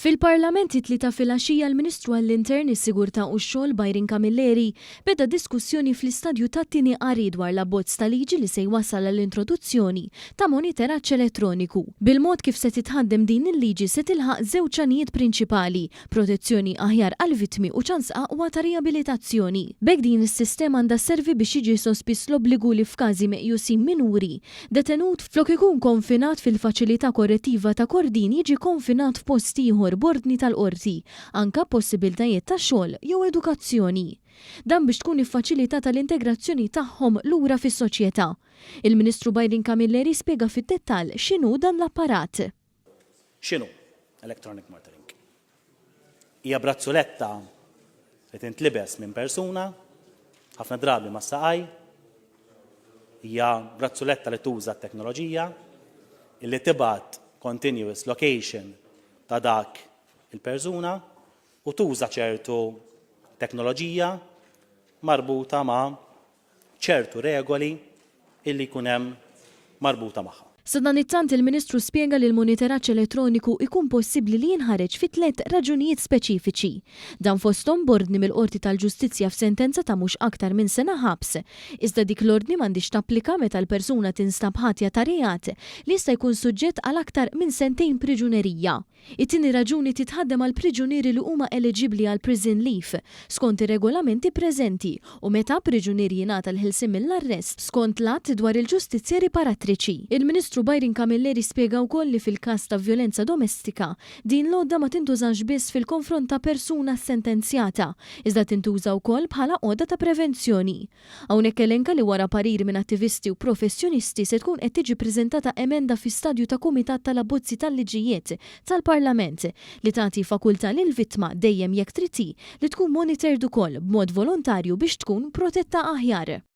Fil-Parlament it-tlieta filgħaxija l-Ministru għall-Intern, is-Sigurtà u x-Xogħol Bajrin Camilleri beda diskussjoni fl-istadju tat-tieni qari dwar l-abbozz ta' liġi li se jwassal għall-introduzzjoni ta' monitoraġġ elettroniku. Bil-mod kif se titħaddem din il-liġi se tilħaq żewġ għanijiet prinċipali: protezzjoni aħjar għall-vittmi u ċans aqwa ta' riabilitazzjoni. B'hekk din is-sistema għandha sservi biex jiġi sospiss l-obbligu li f'każi meqjusin minuri detenut flok ikun konfinat fil-faċilità korrettiva ta' Kordin jiġi konfinat f'post ieħor b'ordni tal-qorti, anke possibbiltajiet ta' xogħol jew edukazzjoni. Dan biex tkun iffaċilitata l-integrazzjoni tagħhom lura fis-soċjetà. Il-Ministru Bajrin Camilleri spjega fid-dettall x'inhu dan l-apparat. X'inhu electronic monitoring? Hija brazzoletta li tintlibes minn persuna, ħafna drabi ma' saqaj, hija brazzoletta li tuża t-teknoloġija, illi tibgħat continuous location ta' dak il-persuna u tuża ċertu teknoloġija marbuta ma' ċertu regoli illi jkun hemm marbuta magħha. Sadan it-tant il-Ministru spjega li l-monitoraġġ elettroniku ikun possibbli li jinħareġ fi 3 raġunijiet speċifiċi. Dan fosthom b'ordni mill-Qorti tal-Ġustizzja f'sentenza ta' mhux aktar minn sena ħabs. Iżda dik l-ordni m'għandix tapplika meta l-persuna tinstab ħatja ta' reat li jista' jkun suġġett għal aktar minn 2 sentejn priġunerija. It-tieni raġuni titħaddem għal priġunieri li huma eligibbli għal prison leave skont ir-regolamenti preżenti u meta priġunieri jingħata l-ħilsim mill-arrest skont l-att dwar il-ġustizzja riparatriċi. Il-Ministru Bajrin Camilleri spjega wkoll li fil-każ ta' vjolenza domestika din l-għodda ma tintużax biss fil-konfront ta' persuna sentenzjata, iżda tintuża wkoll bħala għodda ta' prevenzjoni. Hawnhekk elenka li wara parir minn attivisti u professjonisti se tkun qed tiġi ppreżentata emenda fi stadju ta' kumitat tal-abbozzi tal-liġijiet tal-Parlament li tagħti fakultà lill-vittma dejjem jekk trid li tkun monitored ukoll b'mod volontarju biex tkun protetta aħjar.